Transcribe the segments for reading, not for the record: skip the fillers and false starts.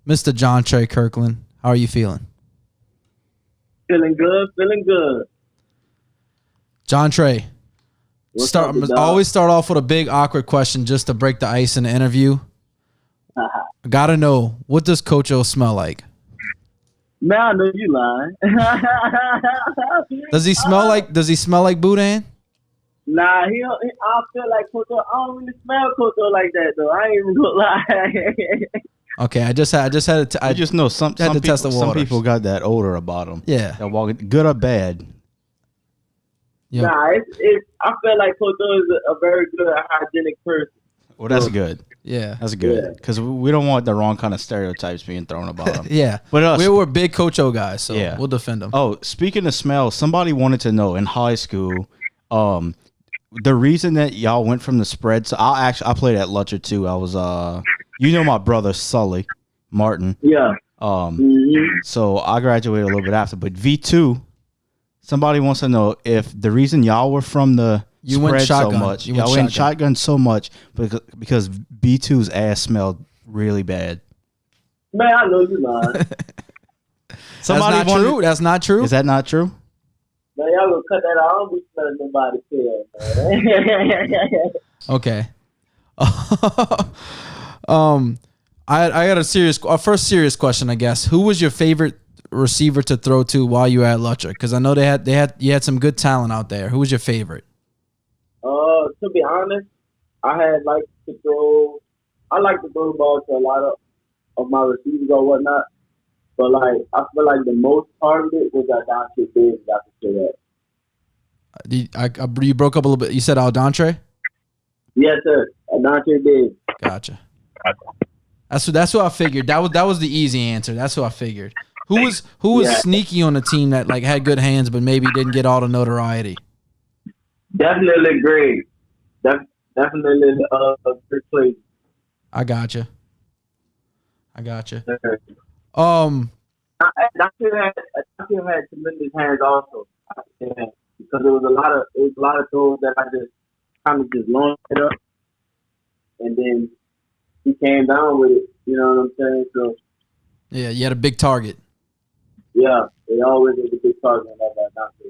Mr. Jontre Kirklin. How are you feeling? Feeling good. Jontre, always start off with a big awkward question just to break the ice in the interview. I gotta know, what does Coach O smell like? Man, I know you lying. Does he smell like Boudin? Nah, I feel like Coach O. I don't really smell Coach O like that though. I ain't even gonna lie. Okay, I just had to. I just know some people got that odor about them. Yeah, that walk good or bad. Yep. Nah, I feel like Coach O is a very good hygienic person. Well, that's good. Yeah, that's good because we don't want the wrong kind of stereotypes being thrown about him. Yeah, but we were big Coach O guys, so we'll defend him. Oh, speaking of smell, somebody wanted to know in high school, the reason that y'all went from the spread. So I played at Lutcher too. I was my brother Sully Martin. Yeah. So I graduated a little bit after, but V2. Somebody wants to know if the reason y'all were from the spread so much, y'all went shotgun so much because B2's ass smelled really bad. Man, I know you lying. That's not true. Is that not true? Man, y'all gonna cut that out. I don't be smelling nobody's hair, man. Okay. I got a first serious question, I guess. Who was your favorite receiver to throw to while you were at Lutcher? Because I know you had some good talent out there. Who was your favorite? To be honest, I like to throw the ball to a lot of my receivers or whatnot. But I feel like the most part of it was Aldontre Diggs. I could say that. You broke up a little bit. You said Aldontre? Yes, sir. Aldontre Diggs. Gotcha. That's what I figured. That was the easy answer. That's what I figured. Who was sneaky on the team that had good hands but maybe didn't get all the notoriety? Definitely Greg. Definitely good play. I gotcha. Doctor had tremendous hands also. Because there was a lot of throws that I just kind of just launched it up, and then he came down with it. You know what I'm saying? So yeah, you had a big target. Yeah, they always had a big target on that doctor.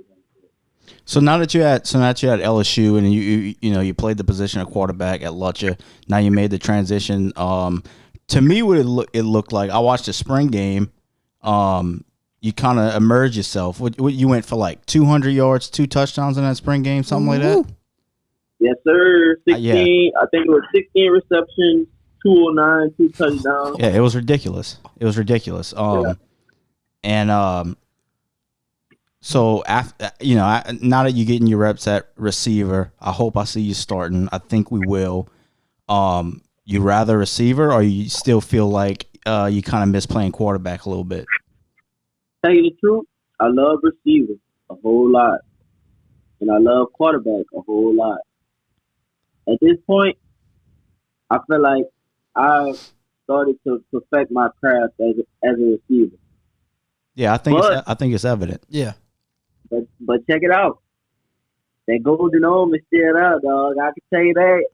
So now that you're at LSU and you played the position of quarterback at Lutcher, now you made the transition. To me, what it looked like, I watched the spring game. You kind of emerged yourself. You went for 200 yards, 2 touchdowns in that spring game, something like that. Yes, sir. 16. I think it was 16 receptions, 209, 2 touchdowns. Yeah, it was ridiculous. And so after now that you're getting your reps at receiver, I hope I see you starting. I think we will. You rather receiver, or you still feel like you kind of miss playing quarterback a little bit? Tell you the truth, I love receivers a whole lot, and I love quarterback a whole lot. At this point, I feel like I've started to perfect my craft as a receiver. Yeah, I think it's evident. Yeah. But check it out. That golden arm is still out, dog. I can tell you that.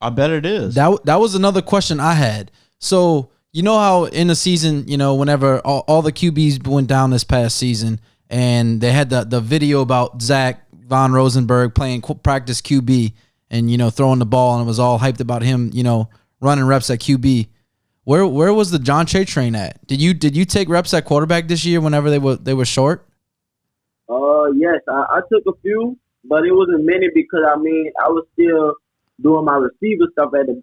I bet it is. That was another question I had. So, you know how in the season, whenever all the QBs went down this past season, and they had the video about Zach Von Rosenberg playing practice QB and, throwing the ball, and it was all hyped about him, running reps at QB. Where was the Jontre train at? Did you take reps at quarterback this year whenever they were short? Yes, I took a few, but it wasn't many because I was still doing my receiver stuff at the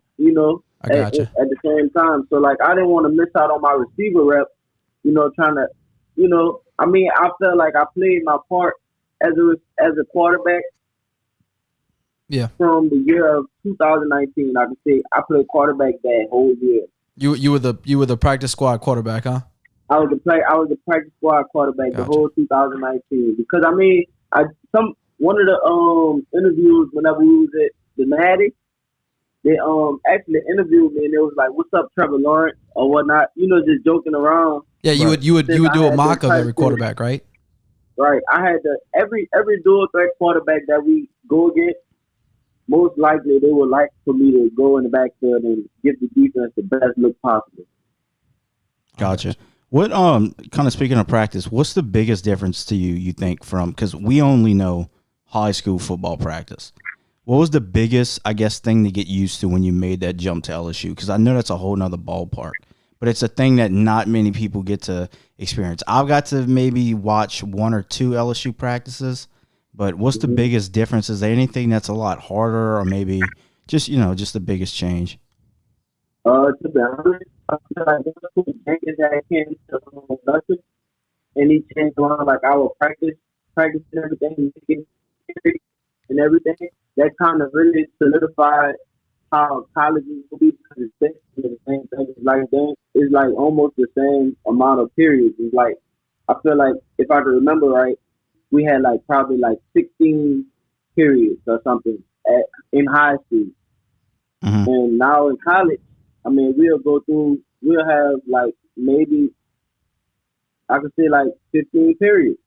at the same time. So I didn't want to miss out on my receiver rep. Trying to I felt like I played my part as a quarterback. Yeah. From the year of 2019, I can say I played quarterback that whole year. You were the practice squad quarterback, huh? I was the practice squad quarterback the whole 2019 because one of the interviews whenever we was at the Natty, they actually interviewed me and it was like, "What's up, Trevor Lawrence?" or whatnot, just joking around. Yeah, you would do a mock of every quarterback, right? Right. I had every dual threat quarterback that we go against. Most likely, they would like for me to go in the backfield and give the defense the best look possible. Gotcha. What kind of speaking of practice, what's the biggest difference to you think from, because we only know high school football practice. What was the biggest, I guess, thing to get used to when you made that jump to LSU? Because I know that's a whole nother ballpark, but it's a thing that not many people get to experience. I've got to maybe watch 1 or 2 LSU practices, but what's the biggest difference? Is there anything that's a lot harder, or maybe just the biggest change? To be honest, I feel like Jenkins that came to nothing, and he changed around like our practice and everything, and everything. That kind of really solidified how colleges will be, because it's basically the same thing. It's like almost the same amount of periods. It's like, I feel like if I can remember right, we had like probably like 16 periods or something in high school, and now in college, I mean, we'll have like maybe, I could say like 15 periods.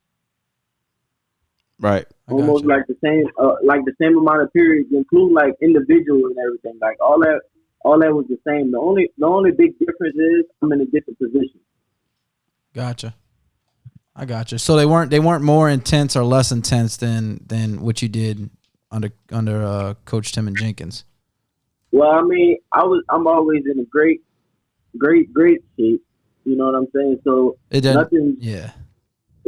Right. Almost like the same amount of periods, including like individual and everything. Like all that was the same. The only big difference is I'm in a different position. Gotcha. I gotcha. So they weren't more intense or less intense than what you did under Coach Tim and Jenkins. Well, I mean, I'm always in a great shape. You know what I'm saying? So nothing. Yeah.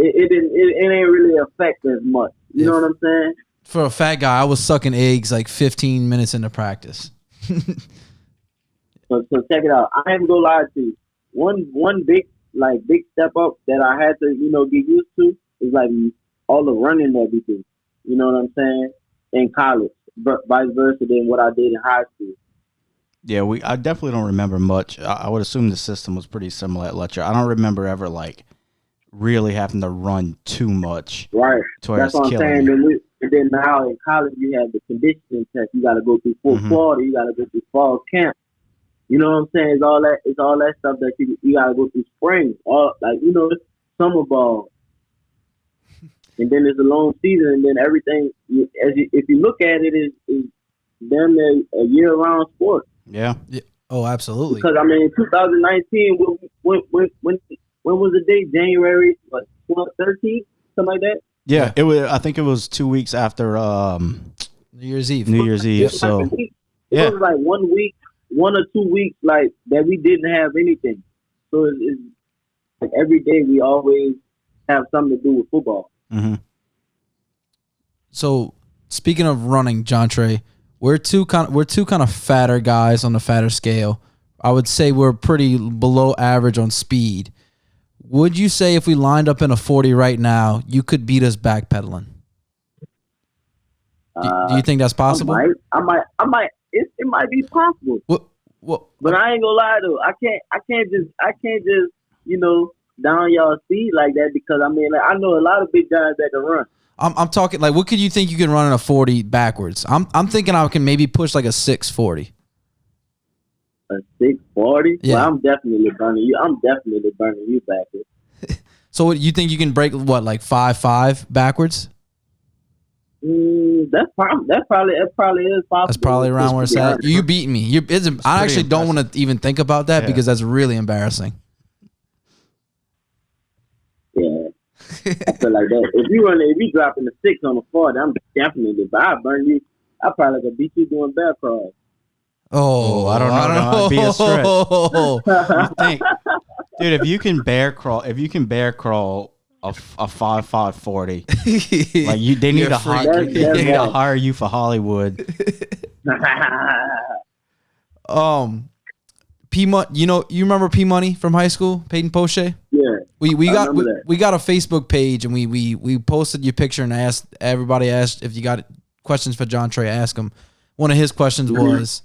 It ain't really affect as much. You know what I'm saying? For a fat guy, I was sucking eggs like 15 minutes into practice. So check it out. I ain't gonna lie to you. One big step up that I had to get used to is like all the running that we do. You know what I'm saying? In college, vice versa than what I did in high school. Yeah, I definitely don't remember much. I would assume the system was pretty similar at Letcher. I don't remember ever like really having to run too much. Right. That's what I'm saying. And then now in college, you have the conditioning test. You got to go through full quarter. You got to go through fall camp. You know what I'm saying? It's all that stuff that you got to go through spring. Summer ball. And then there's a long season, and then everything. If you look at it, is damn near a year-round sport. Yeah. Oh, absolutely. Because I mean, 2019, when was the date? January 13th, something like that. Yeah, it was. I think it was 2 weeks after New Year's Eve. So it was like 1 or 2 weeks, like that we didn't have anything. So it's like every day we always have something to do with football. Mm-hmm. So speaking of running, Jontre, we're two kind of fatter guys on the fatter scale. I would say we're pretty below average on speed. Would you say if we lined up in a 40 right now, you could beat us backpedaling? Do you think that's possible? I might. It might be possible. But I ain't gonna lie though. I can't just down y'all speed like that, because I mean, like, I know a lot of big guys that can run. I'm talking like, what could you think you can run in a 40 backwards? I'm thinking I can maybe push like a 640. A 640? Yeah. Well, I'm definitely burning you backwards. So you think you can break what, like 5.5 backwards? That probably is possible. That's probably around where it's at. You beat me. I actually don't want to even think about that because that's really embarrassing. Yeah, I feel like that. If you dropping the 6 on the 40, I'm definitely. But I burn you. I probably could beat you doing bear crawls. Oh, I don't know. That'd be a stretch. You think, dude? If you can bear crawl a 5.5 40, like they need to hire you for Hollywood. P Money, you remember P Money from high school, Peyton Poche? Yeah. We got a Facebook page, and we posted your picture and asked if you got questions for Jontre, ask him. One of his questions was,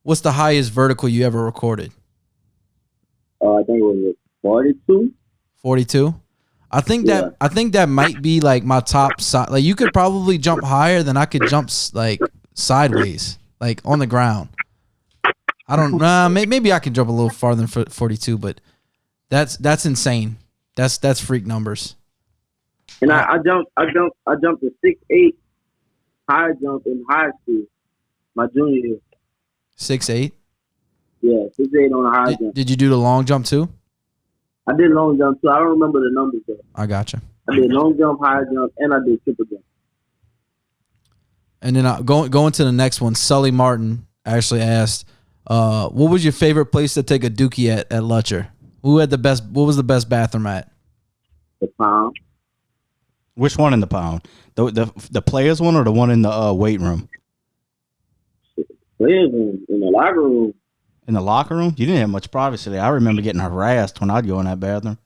what's the highest vertical you ever recorded? I think it was 42. 42. I think that might be like my top side. Like, you could probably jump higher than I could jump like sideways, like on the ground. I don't know. Maybe I can jump a little farther than 42, but that's insane. That's freak numbers. And I jumped to 6'8" high jump in high school, my junior year. 6'8"? Yeah, 6'8" on a high jump. Did you do the long jump too? I did long jump too. I don't remember the numbers though. I gotcha. I did long jump, high jump, and I did triple jump. And then going to the next one, Sully Martin actually asked, what was your favorite place to take a dookie at Lutcher? What was the best bathroom at? The Pound. Which one in the Pound? The players one or the one in the weight room? Players room, in the locker room. In the locker room? You didn't have much privacy there. I remember getting harassed when I'd go in that bathroom.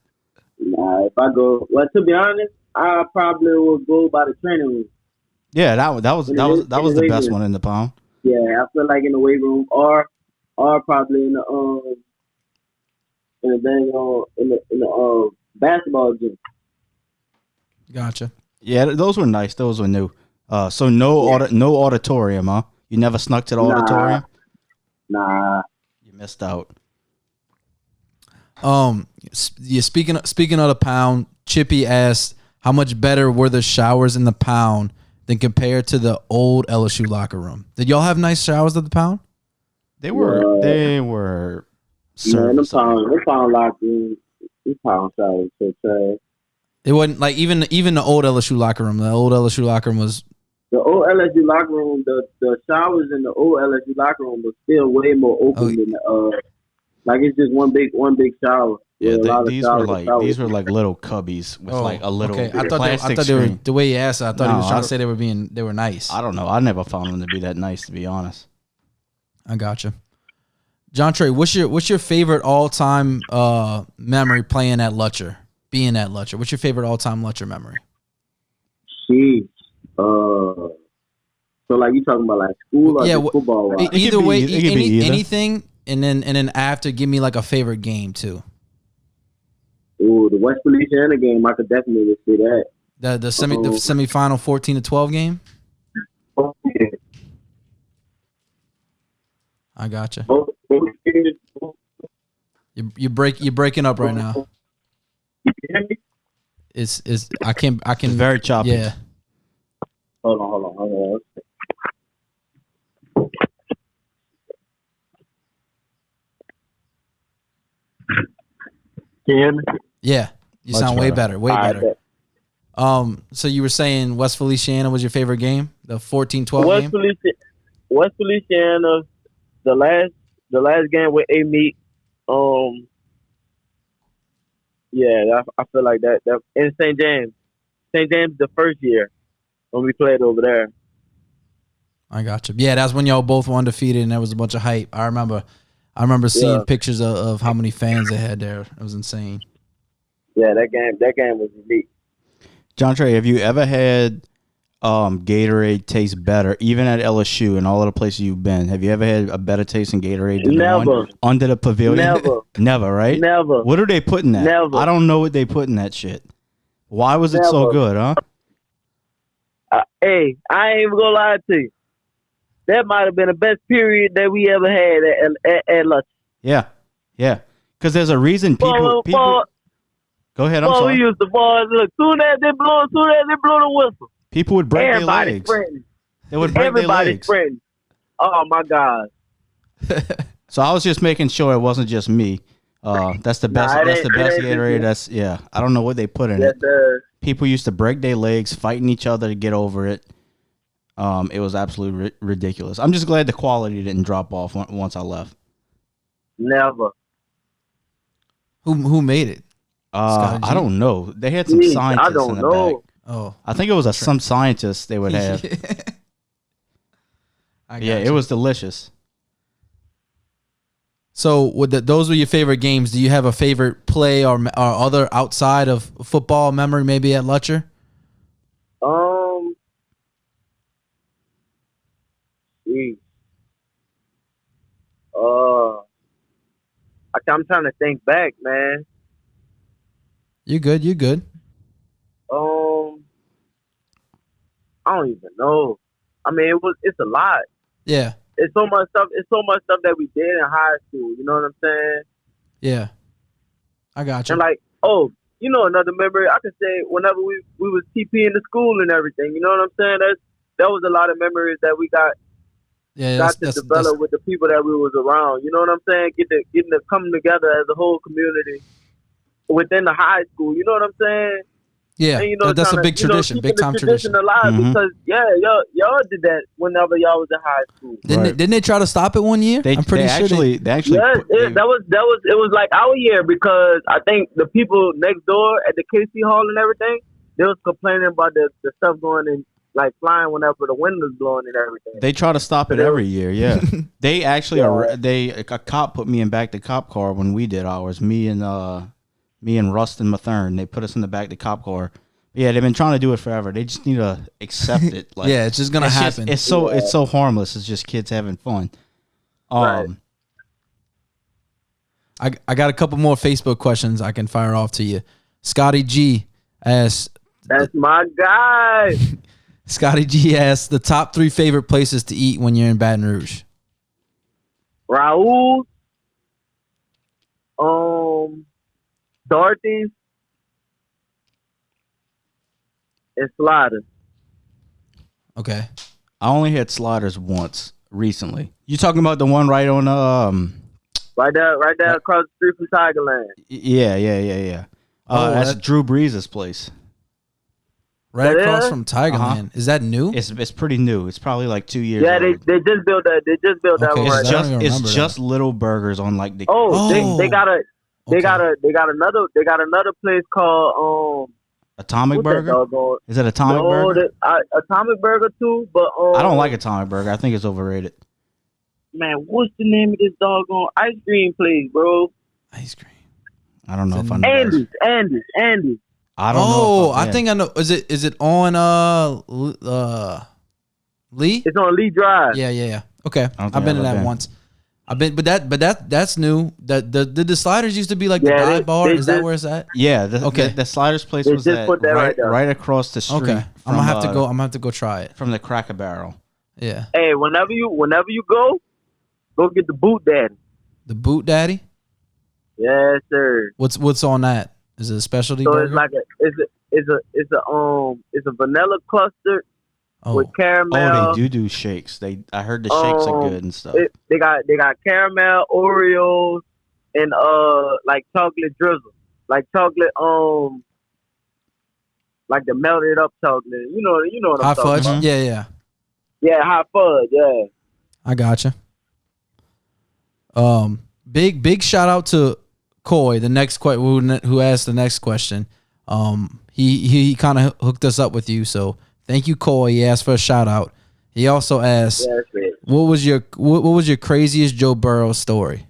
Nah, if I go, well, to be honest, I probably would go by the training room. Yeah, that was the best one in the Pound. Yeah, I feel like in the weight room or probably in the basketball gym. Gotcha. Yeah, those were nice. Those were new. So no auditorium, huh? You never snuck to the auditorium? Nah. You missed out. Yeah, speaking of the Pound, Chippy asked, how much better were the showers in the Pound than compared to the old LSU locker room? Did y'all have nice showers at the Pound? They were. Man, the Pound locker room, the Pound showers so trash. It wasn't like even the old LSU locker room. The old LSU locker room was. The old LSU locker room, the showers in the old LSU locker room was still way more open than the like it's just one big shower. Yeah, these were like little cubbies with like a little plastic screen. The way he asked, I thought he was trying to say they were nice. I don't know. I never found them to be that nice, to be honest. I gotcha. Jontre, what's your favorite all time memory playing at Lutcher? Being at Lutcher, what's your favorite all time Lutcher memory? Jeez. So like you talking about like school or football? Either way, anything, and then after, give me like a favorite game too. Ooh, the West Feliciana game, I could definitely see that. The semifinal 14-12 game. Oh, yeah. I gotcha. You're breaking up right now. It's I can it's very choppy. Yeah. Hold on. Can you hear me? Yeah. You sound way better. Way better. So you were saying West Feliciana was your favorite game? The 14-12 game? West Feliciana, the last game with A Meek, yeah, I feel like that in St. James the first year when we played over there. I got you. Yeah, that's when y'all both were undefeated and there was a bunch of hype. I remember seeing pictures of how many fans they had there. It was insane. Yeah, that game was unique. Jontre, have you ever had Gatorade taste better, even at LSU and all of the places you've been? Have you ever had a better taste in Gatorade than the one under the pavilion? Never. Never, right? Never. What are they putting that? Never. I don't know what they put in that shit. Why was it so good, huh? Hey, I ain't even gonna lie to you. That might have been the best period that we ever had at lunch. Yeah. Because there's a reason people. Go ahead. I'm sorry. We used to look. Soon as they blow the whistle, people would break their legs. They would break their legs. Friends. Oh my God. So I was just making sure it wasn't just me. That's the best. That's the best Gatorade. I don't know what they put in it. People used to break their legs, fighting each other to get over it. It was absolutely ridiculous. I'm just glad the quality didn't drop off once I left. Never. Who made it? I don't know. They had some scientists in the back. Oh, I think it was some scientists they would have. It was delicious. So, those were your favorite games. Do you have a favorite play or other outside of football memory, maybe at Lutcher? I'm trying to think back, man. You good? I don't even know. I mean, it's a lot. Yeah. It's so much stuff that we did in high school. You know what I'm saying? Yeah. I got you. And like, another memory I could say whenever we was TP in the school and everything. You know what I'm saying? That was a lot of memories that we got. Yeah, got to develop with the people that we was around. You know what I'm saying? Getting to come together as a whole community. within the high school. You know what I'm saying? Yeah, and, that's a big tradition, big time tradition alive because y'all did that whenever y'all was in high school. Didn't they try to stop it one year? I'm pretty sure they actually. Yes, it was like our year because I think the people next door at the KC Hall and everything, they was complaining about the stuff going in like flying whenever the wind was blowing and everything. They try to stop it every year. Yeah, they actually a cop put me in back the cop car when we did ours. Me and Rust and Mathern, they put us in the back of the cop car. Yeah, they've been trying to do it forever. They just need to accept it. Like, yeah, it's just gonna happen. It's so harmless. It's just kids having fun. Right. I got a couple more Facebook questions I can fire off to you. Scotty G asked. That's my guy. Scotty G asked the top 3 favorite places to eat when you're in Baton Rouge. Rouge, Dorothy's, and Sliders. Okay. I only had Sliders once recently. You talking about the one right on right there across the street from Tigerland. Yeah. That's Drew Brees' place. Right across from Tigerland. Is that new? It's pretty new. It's probably like 2 years. Yeah, old. they just built that. They just built that one. Right It's just little burgers on like the. They got another place called Atomic Burger. Is it Atomic Burger? Atomic Burger too, but I don't like Atomic Burger. I think it's overrated. Man, what's the name of this doggone ice cream place, bro? Ice cream. I don't know if I know. Andy's. I don't know. I think I know. Is it on Lee? It's on Lee Drive. Yeah. Okay, I've been to that once. But that's new. Did the Sliders used to be like the dive bar? Is that where it's at? Yeah. The Sliders place was right across the street. Okay, I'm gonna have to go try it from the Cracker Barrel. Yeah. Hey, whenever you go get the Boot Daddy. The Boot Daddy? Yes, sir. What's on that? Is it a specialty burger? It's like it's a vanilla cluster with caramel. Oh, they do shakes. I heard the shakes are good and stuff. They got caramel, Oreos, and like chocolate drizzle, like chocolate like the melted up chocolate. You know what I'm talking about. Yeah, hot fudge. Yeah. I gotcha. Big shout out to Coy, the next who asked the next question. He kind of hooked us up with you, so thank you, Coy. He asked for a shout out. He also asked, what was your craziest Joe Burrow story?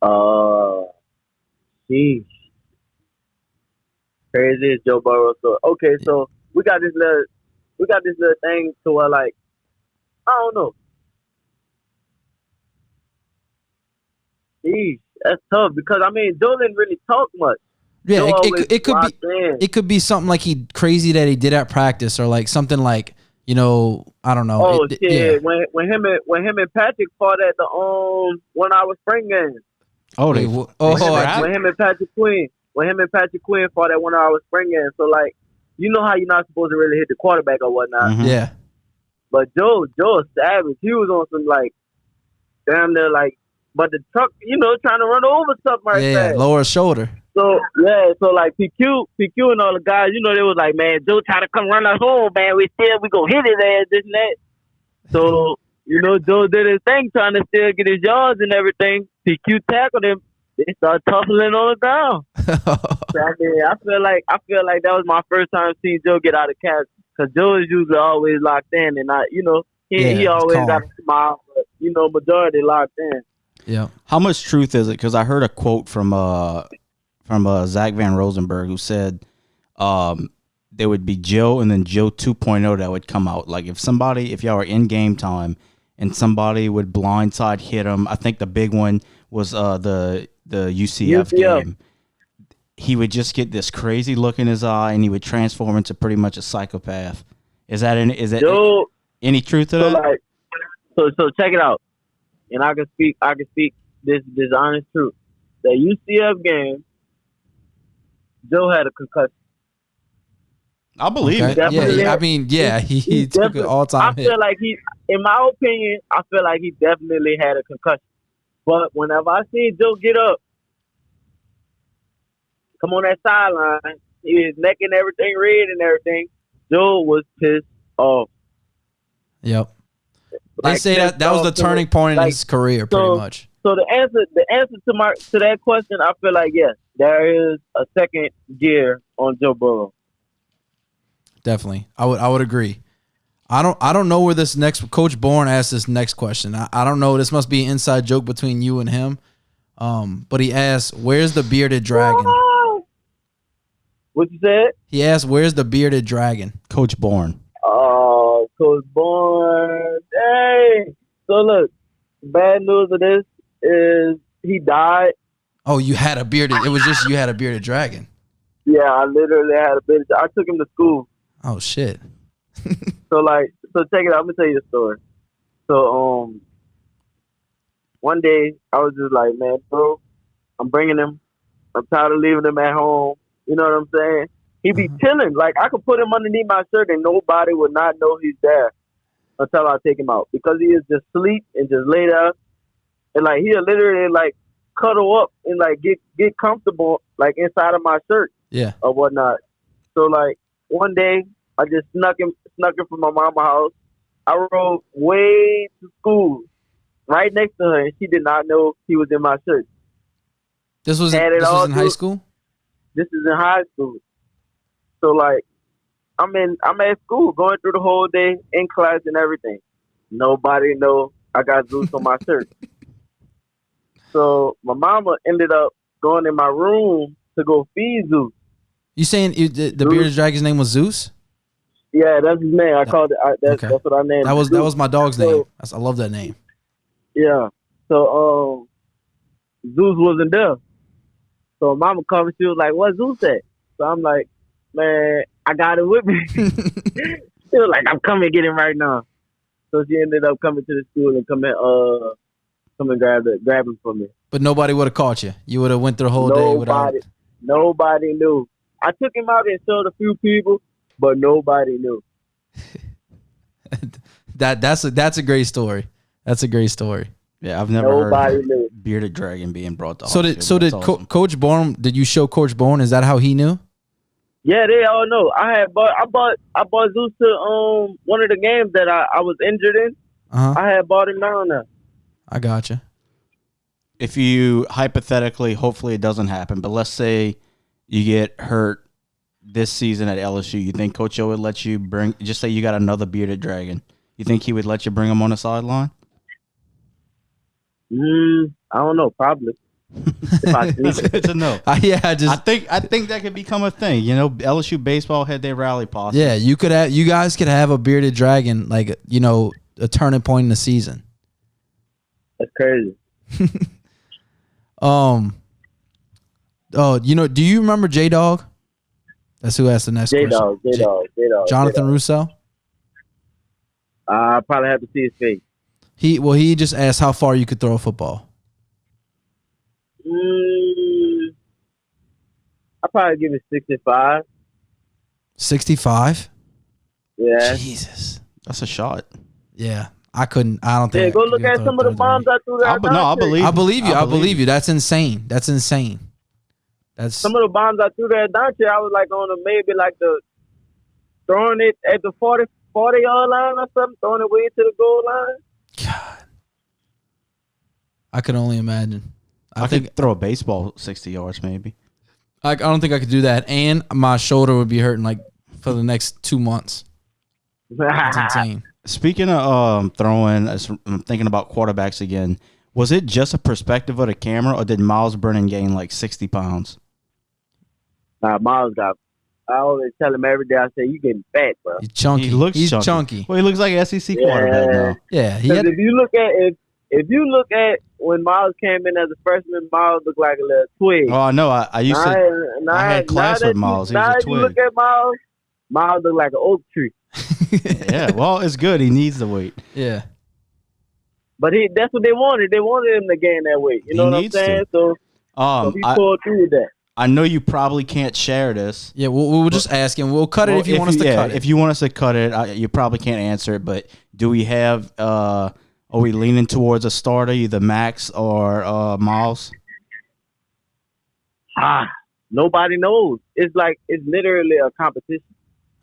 Sheesh. Craziest Joe Burrow story. Okay, so we got this little thing to where, like, I don't know. Jeez, that's tough because I mean Joe didn't really talk much. Yeah, it could be something like crazy that he did at practice, or like something like, I don't know. Oh shit! Yeah. When him and Patrick fought at the 1 hour spring game. When him and Patrick Quinn fought at 1 hour spring game. So like, you know how you're not supposed to really hit the quarterback or whatnot. Mm-hmm. Yeah. But Joe savage. He was on some like damn near like. But the truck, trying to run over something right there. Yeah, lower shoulder. So like PQ and all the guys, they was like, man, Joe try to come run us home, man. We gonna hit his ass, this and that. So, Joe did his thing, trying to still get his yards and everything. PQ tackled him. They started tussling on the ground. So, I feel like that was my first time seeing Joe get out of catch, because Joe is usually always locked in, and he always got a smile, but majority locked in. Yeah. How much truth is it? Because I heard a quote from Zach Van Rosenberg, who said there would be Joe and then Joe 2.0 that would come out. Like if y'all were in game time and somebody would blindside hit him. I think the big one was the UCF game. He would just get this crazy look in his eye, and he would transform into pretty much a psychopath. Is that any truth to that? Like, so check it out. And I can speak this honest truth. The UCF game, Joe had a concussion. I believe it. He took an all-time hit. I feel like in my opinion, he definitely had a concussion. But whenever I see Joe get up, come on that sideline. His neck and everything red and everything. Joe was pissed off. Yep. They say that was the turning point in his career, pretty much. So the answer to that question, I feel like yes, there is a second gear on Joe Burrow. Definitely, I would agree. I don't know where this next Coach Bourne asked this next question. I don't know. This must be an inside joke between you and him. But he asked, "Where's the bearded dragon?" What you said? He asked, "Where's the bearded dragon?" Coach Bourne. Oh, Coach Bourne. Hey. So look, bad news of this is he died. Oh, you had a bearded. It was just you had a bearded dragon. Yeah, I literally had a bearded. I took him to school. Oh shit. So check it out. I'm gonna tell you the story. So one day I was just like, man, bro, I'm bringing him. I'm tired of leaving him at home. You know what I'm saying? He be chilling. Like I could put him underneath my shirt and nobody would not know he's there until I take him out because he is just sleep and just lay there and like he'll literally like cuddle up and like get comfortable like inside of my shirt. Yeah. Or whatnot. So like one day I just snuck him from my mama's house. I rode way to school, right next to her, and she did not know he was in my shirt. This was in high school? This is in high school. So like I'm at school going through the whole day in class and everything. Nobody know I got Zeus on my shirt. So my mama ended up going in my room to go feed Zeus. You saying the bearded dragon's name was Zeus? Yeah, that's his name. I called it. That's what I named. That was my dog's name. I love that name. Yeah. So Zeus wasn't there. So mama called me. She was like, "What's Zeus at?" So I'm like, "Man, I got it with me." She was like, "I'm coming to get him right now." So she ended up coming to the school and come and grab him for me. But nobody would have caught you. You would have went through the whole day without. Nobody knew. I took him out and showed a few people, but nobody knew. That's a great story. That's a great story. Yeah, I've never heard of a bearded dragon being brought to. So did awesome. Coach Bourne? Did you show Coach Bourne? Is that how he knew? Yeah, they all know. I bought Zeus to one of the games that I was injured in. I had bought him down there. I gotcha. If you hypothetically, hopefully it doesn't happen, but let's say you get hurt this season at LSU, you think Coach O would let you just say you got another bearded dragon, you think he would let you bring him on the sideline? I don't know, probably. It's a no. I think that could become a thing. You know, LSU baseball had their rally posse. Yeah, you guys could have a bearded dragon, like, you know, a turning point in the season. That's crazy. You know, do you remember J-Dog? That's who asked the next question. J-Dog. Jonathan Russo? I probably have to see his face. He just asked how far you could throw a football. I'll probably give it 65. 65? Yeah. Jesus. That's a shot. Yeah. I don't think. Yeah, go look at some of the bombs I threw there. I believe you. That's insane. That's some of the bombs I threw there at Dante. I was like on maybe like throwing it at the 40-yard line or something, throwing it way to the goal line. God. I could only imagine. I could throw a baseball 60 yards maybe. I don't think I could do that, and my shoulder would be hurting like for the next 2 months. That's insane. Speaking of throwing, I'm thinking about quarterbacks again. Was it just a perspective of the camera, or did Miles Brennan gain like 60 pounds? Miles got. I always tell him every day. I say, "You getting fat, bro." He's chunky. He's chunky. Well, he looks like an SEC quarterback now. Yeah. If you look at when Miles came in as a freshman, Miles looked like a little twig. Oh, I know. I had class with Miles. He was a twig. You look at Miles looked like an oak tree. Yeah, well, it's good. He needs the weight. Yeah. But that's what they wanted. They wanted him to gain that weight. You know what I'm saying? So he pulled through with that. I know you probably can't share this. Yeah, we'll just ask him. We'll cut it if you want us to cut it. If you want us to cut it, you probably can't answer it. But do we have? Are we leaning towards a starter, either Max or Miles? nobody knows. It's literally a competition.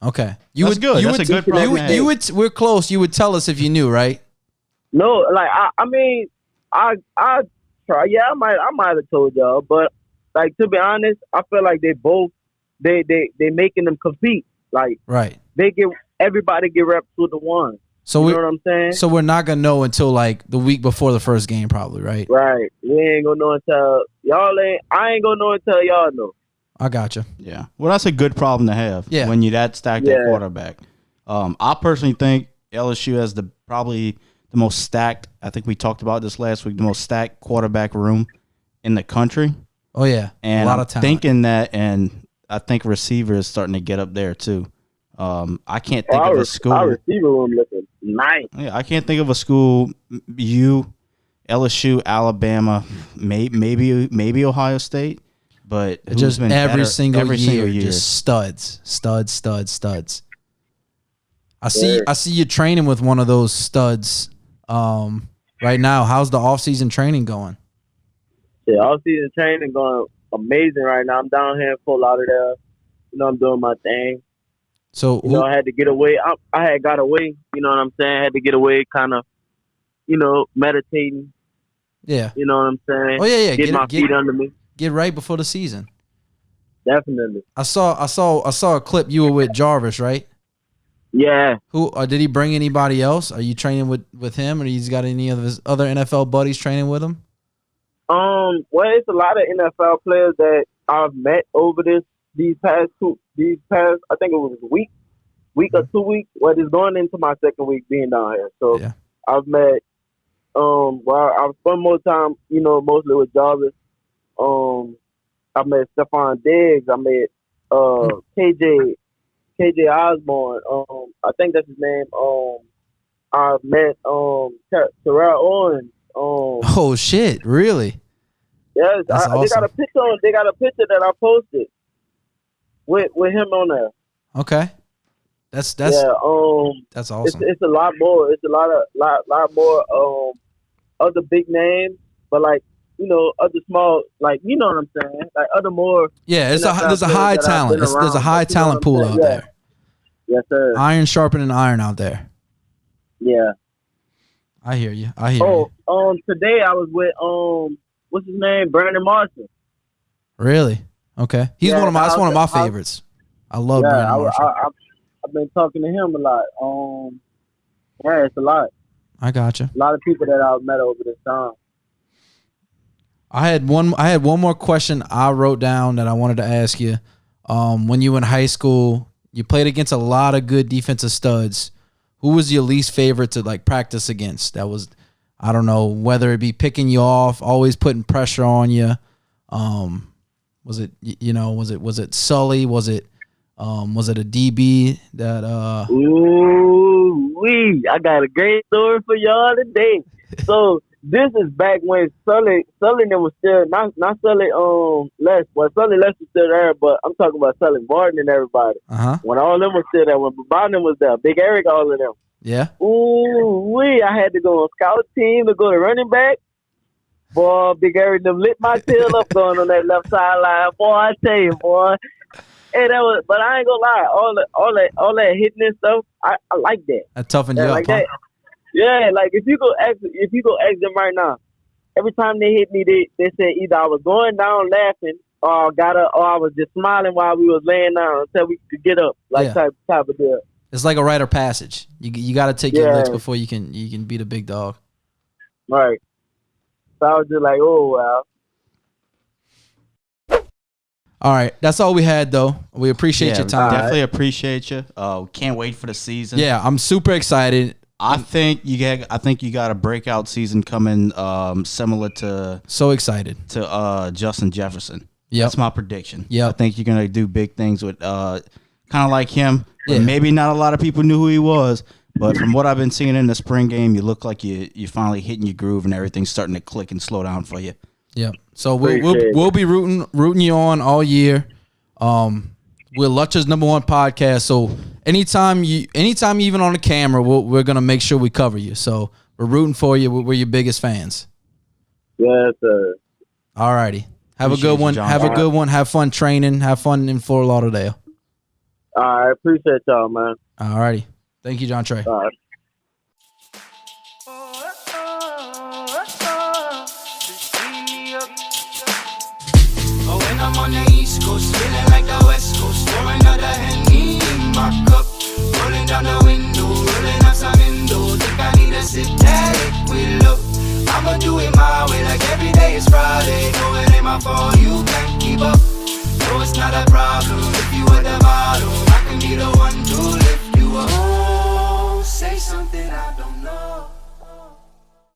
Okay, That's good. That's a good problem. We're close. You would tell us if you knew, right? No, like I mean, I try. Yeah, I might have told y'all, but like to be honest, I feel like they making them compete. Like right, everybody get reps with the one. So you know what I'm saying? So we're not gonna know until like the week before the first game, probably, right? Right. We ain't gonna know until y'all ain't. I ain't gonna know until y'all know. I gotcha. Yeah. Well, that's a good problem to have. Yeah. When you're that stacked at quarterback. I personally think LSU has probably the most stacked. I think we talked about this last week. The most stacked quarterback room in the country. Oh yeah, and a lot of talent. Thinking that, and I think receiver is starting to get up there too. I can't think of a school. Our receiver room looking nice. Yeah, I can't think of a school. LSU, Alabama, maybe Ohio State, but just been every single year, just studs. I see you training with one of those studs right now. How's the off-season training going? Yeah, off-season training going amazing right now. I'm down here in Fort Lauderdale. You know, I'm doing my thing. So I had to get away. I had got away. You know what I'm saying? I had to get away, kind of, meditating. Yeah. You know what I'm saying? Oh yeah. Get my feet under me. Get right before the season. Definitely. I saw a clip. You were with Jarvis, right? Yeah. Who did he bring anybody else? Are you training with him, or he's got any of his other NFL buddies training with him? Well, it's a lot of NFL players that I've met over these past I think it was a week or 2 weeks. Well, it's going into my second week being down here. So yeah. I've met I've spent more time, mostly with Jarvis. I met Stephon Diggs. I met KJ Osborne. I think that's his name. I met Terrell Owens. Oh shit! Really? Yes, awesome. They got a picture. They got a picture that I posted with him on there. Okay, that's that's awesome. It's a lot more. It's a lot more other big names, but like other small, like you know what I'm saying, like other more. Yeah, there's a high talent. There's a high talent pool out there. Yes, sir. Iron sharpening iron out there. Yeah. I hear you. You. Today I was with what's his name, Brandon Marshall. Really? Okay. He's one of my favorites. I love Brandon Marshall. I've been talking to him a lot. Yeah, it's a lot. I gotcha. A lot of people that I've met over this time. I had one more question I wrote down that I wanted to ask you. When you were in high school, you played against a lot of good defensive studs. Who was your least favorite to like practice against? That was, I don't know, whether it be picking you off, always putting pressure on you. Was it Sully? Was it a DB that Ooh-wee. I got a great story for y'all today. So this is back when Sully was still not Sully Les. Well, Sully Les was still there, but I'm talking about Sully Barton and everybody. When all of them was still there, when Baton was there, Big Eric, all of them. Yeah. Ooh-wee. I had to go on scout team to go to running back. Boy, Big Eric them lit my tail up going on that left sideline. Boy, I tell you, boy. Hey, but I ain't gonna lie, all that hitting and stuff, I like that. That toughened you up, like huh? that. Yeah, like if you go ask them right now, every time they hit me, they said either I was going down laughing or I was just smiling while we was laying down until we could get up, type of deal. It's like a rite of passage. You got to take your licks before you can beat a big dog. Right. So I was just like, oh wow. All right, that's all we had though. We appreciate your time. Definitely appreciate you. Can't wait for the season. Yeah, I'm super excited. I think you got a breakout season coming, similar to. So excited to Justin Jefferson. Yeah, that's my prediction. Yeah, I think you're gonna do big things with kind of like him. Yeah. Maybe not a lot of people knew who he was, but from what I've been seeing in the spring game, you look like you finally hitting your groove and everything's starting to click and slow down for you. Yeah. So we'll be rooting you on all year. We're Lutcher's #1 podcast. So anytime even on the camera, we're gonna make sure we cover you. So we're rooting for you. We're your biggest fans. Yes, sir. All righty. Have a good one. Have a good one. Have fun training. Have fun in Fort Lauderdale. I appreciate y'all, man. All righty. Thank you, Jontre. All right. Oh, when I'm on the East Coast, feeling like the West Coast, pour another Henny in my cup, rolling down the window, rolling up some Indo. Think I need a sip that liquid love. I'ma do it my way, like every day is Friday. No, it ain't my fault.